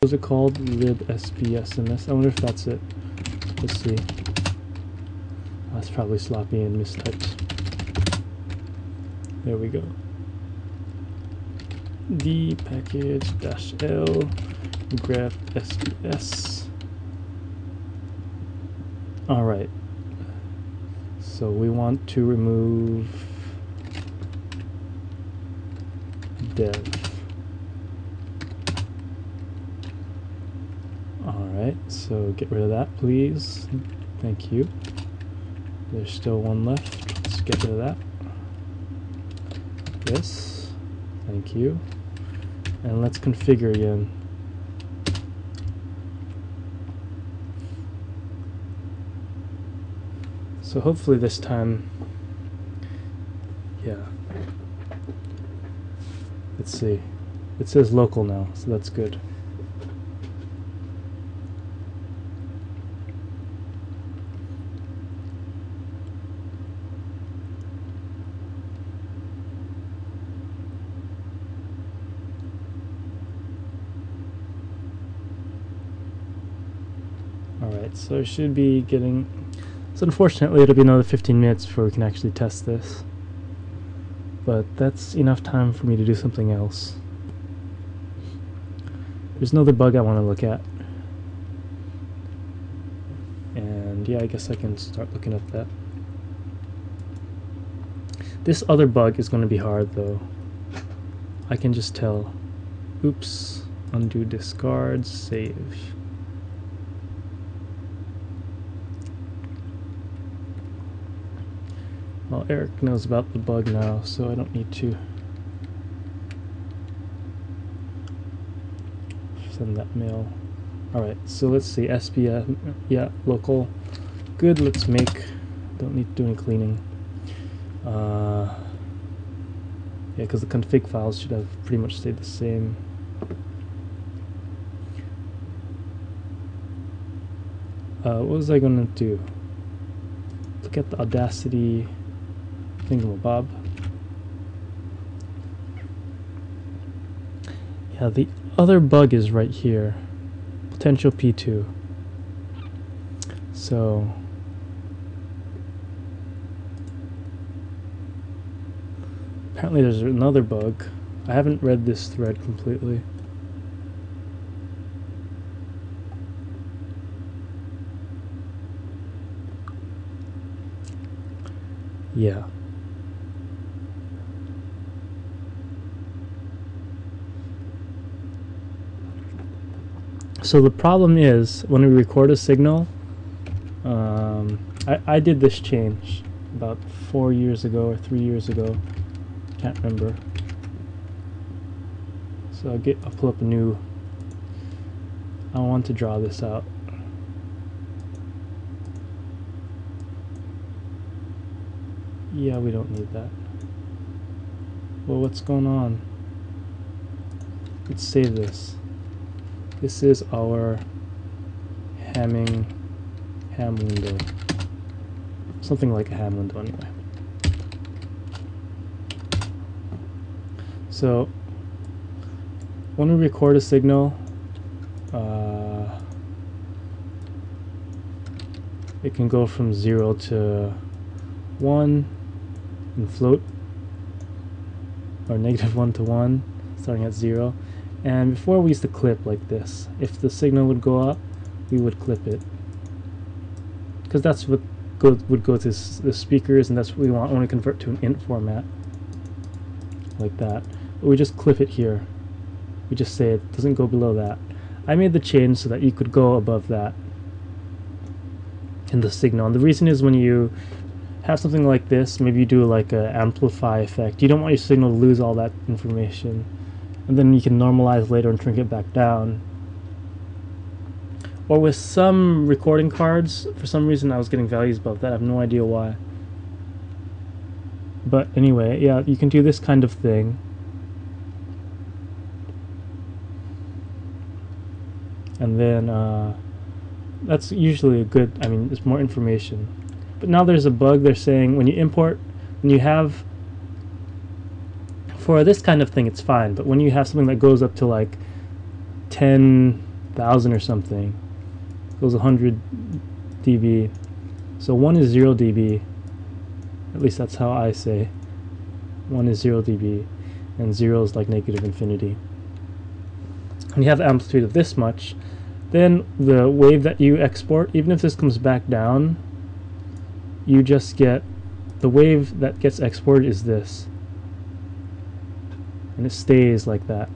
What was it called? libsbsms. I wonder if that's it. Let's see. Oh, that's probably sloppy and mistyped. There we go. D package -l grep sbs. Alright. So we want to remove dev. Alright, so get rid of that, please. Thank you. There's still one left. Let's get rid of that. This. Thank you. And let's configure again. So hopefully this time, yeah. Let's see. It says local now, so that's good. Alright, so I should be getting... So unfortunately it'll be another 15 minutes before we can actually test this. But that's enough time for me to do something else. There's another bug I want to look at. And yeah, I guess I can start looking at that. This other bug is going to be hard though. I can just tell. Oops. Undo discards, save. Well, Eric knows about the bug now, so I don't need to send that mail. Alright, so let's see, SPF, yeah, local. Good, let's make, don't need to do any cleaning. Yeah, because the config files should have pretty much stayed the same. What was I going to do? Look at the Audacity thingamabob. Yeah, the other bug is right here. Potential P2. So apparently there's another bug. I haven't read this thread completely. Yeah. So the problem is when we record a signal, I did this change about 4 years ago or 3 years ago, can't remember. So I'll pull up a new. I want to draw this out. Yeah, we don't need that. Well, what's going on? Let's save this. This is our ham window. Something like a ham window anyway. So when we record a signal, it can go from 0 to 1 and float, or -1 to 1, starting at 0. And before we used to clip like this. If the signal would go up, we would clip it, because that's what would go to the speakers, and that's what we want when we convert to an int format, like that. But we just clip it here. We just say it doesn't go below that. I made the change so that you could go above that in the signal. And the reason is when you have something like this, maybe you do like an amplify effect. You don't want your signal to lose all that information. And then you can normalize later and shrink it back down. Or with some recording cards, for some reason I was getting values above that. I have no idea why. But anyway, yeah, you can do this kind of thing. And then that's usually a good, I mean, it's more information. But now there's a bug. They're saying when you import, when you have, for this kind of thing it's fine, but when you have something that goes up to like 10 1,000 or something. It goes 100 dB. So 1 is 0 dB. At least that's how I say. 1 is 0 dB, and 0 is like negative infinity. When you have amplitude of this much, then the wave that you export, even if this comes back down, you just get the wave that gets exported is this, and it stays like that.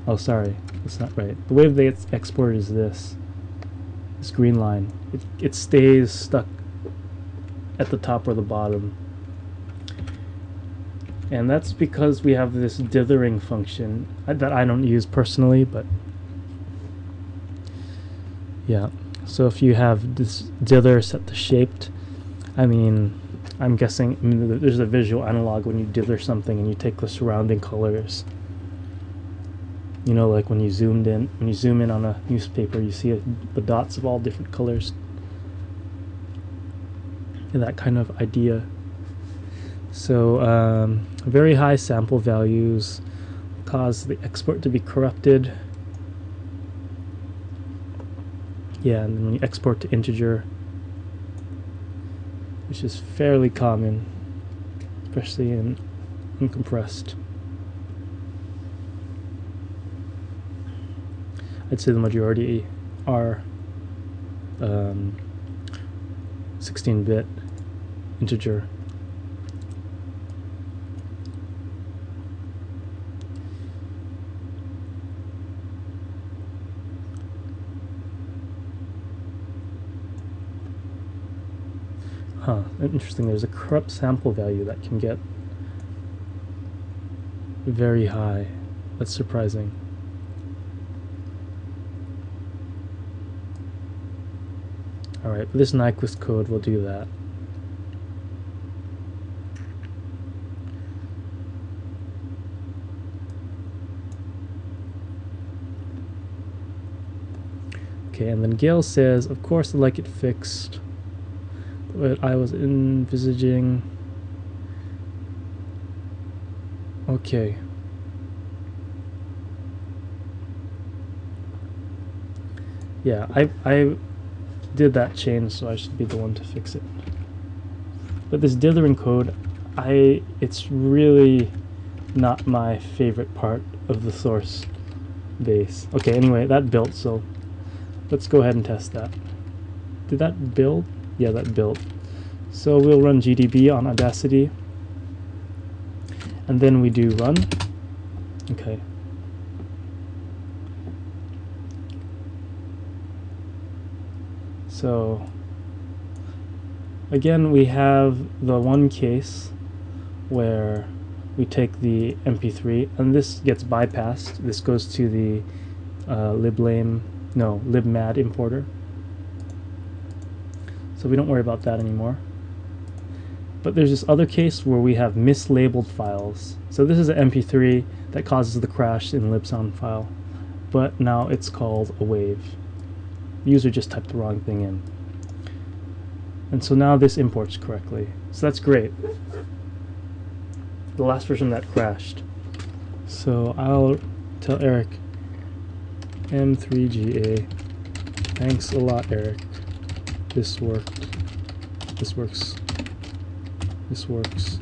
Oh, sorry, that's not right. The wave that gets exported is this green line. It stays stuck at the top or the bottom, and that's because we have this dithering function that I don't use personally, but yeah. So if you have this dither set to shaped, I'm guessing there's a visual analog when you dither something and you take the surrounding colors. You know, like when you zoom in on a newspaper, you see the dots of all different colors. And that kind of idea. So very high sample values cause the export to be corrupted. Yeah, and then when you export to integer, which is fairly common, especially in uncompressed. I'd say the majority are 16-bit integer. Huh, interesting. There's a corrupt sample value that can get very high. That's surprising. Alright, but this Nyquist code will do that. Okay, and then Gail says, of course I like it fixed. What I was envisaging. Okay. Yeah, I did that change, so I should be the one to fix it. But this dithering code, it's really not my favorite part of the source base. Okay, anyway, that built, so let's go ahead and test that. Did that build? Yeah, that built. So we'll run GDB on Audacity, and then we do run. Okay. So again, we have the one case where we take the MP3 and this gets bypassed. This goes to the libmad importer. So we don't worry about that anymore. But there's this other case where we have mislabeled files. So this is an MP3 that causes the crash in libsound file, but now it's called a wave. The user just typed the wrong thing in. And so now this imports correctly. So that's great. The last version that crashed. So I'll tell Eric, M3GA, thanks a lot, Eric. This worked. This works. This works.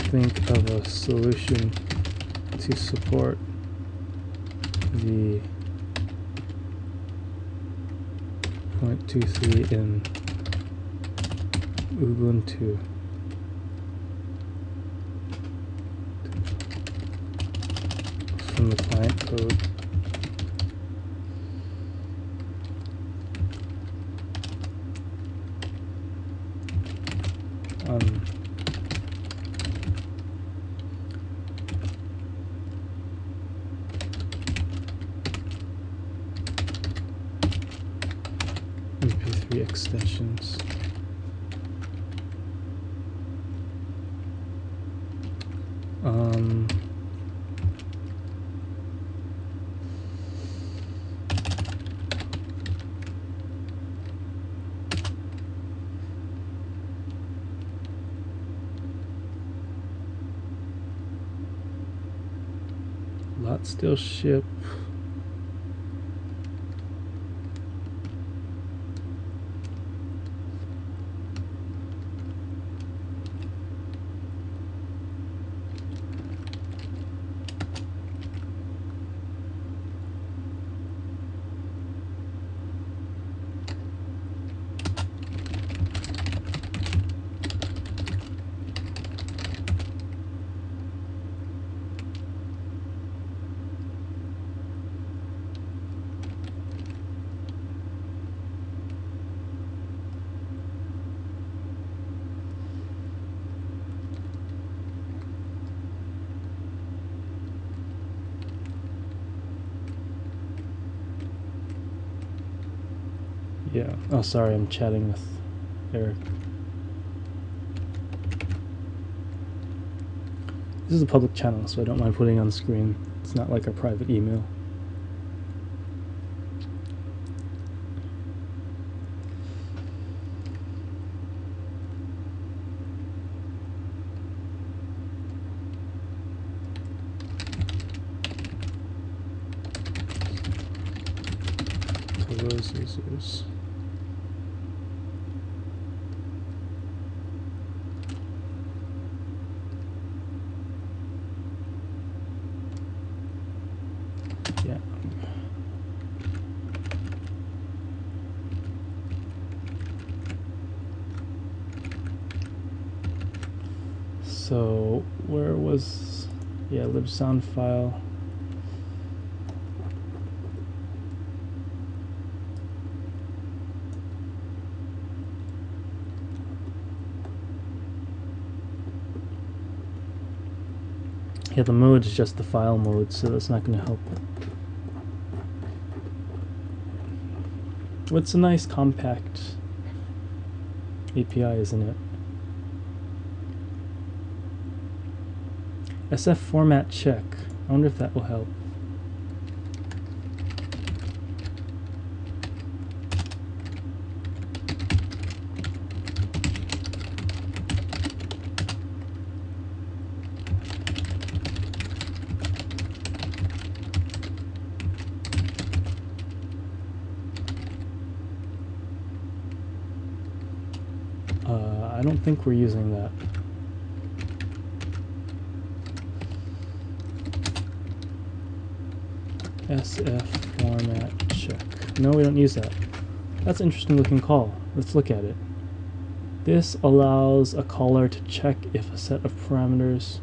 Think of a solution to support the 0.23 in Ubuntu. From the client code. MP3 extensions. Lot still ship. Yeah. Oh, sorry, I'm chatting with Eric. This is a public channel, so I don't mind putting it on screen. It's not like a private email. To those users. Yeah. So where was, yeah, lib sound file. Yeah, the mode is just the file mode, so that's not going to help. What's a nice compact API, isn't it? SF format check. I wonder if that will help. I don't think we're using that. SF format check. No, we don't use that. That's an interesting looking call. Let's look at it. This allows a caller to check if a set of parameters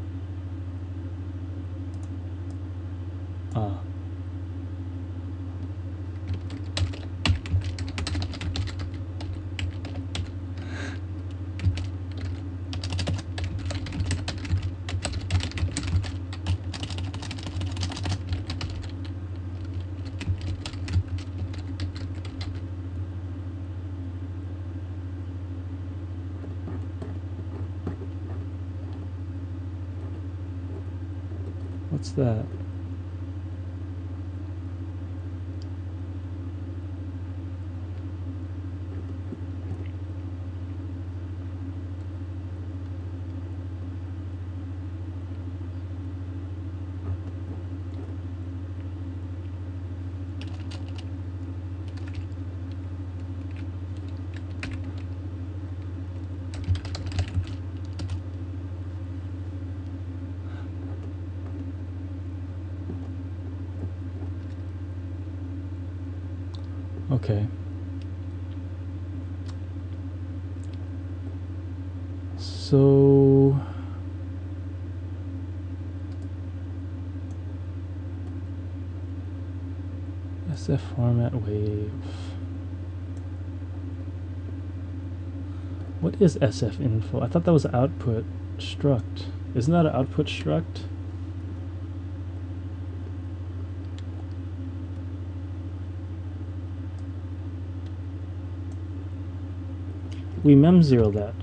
what's that? Okay. So SF format wave. What is SF info? I thought that was output struct. Isn't that an output struct? We mem0 that.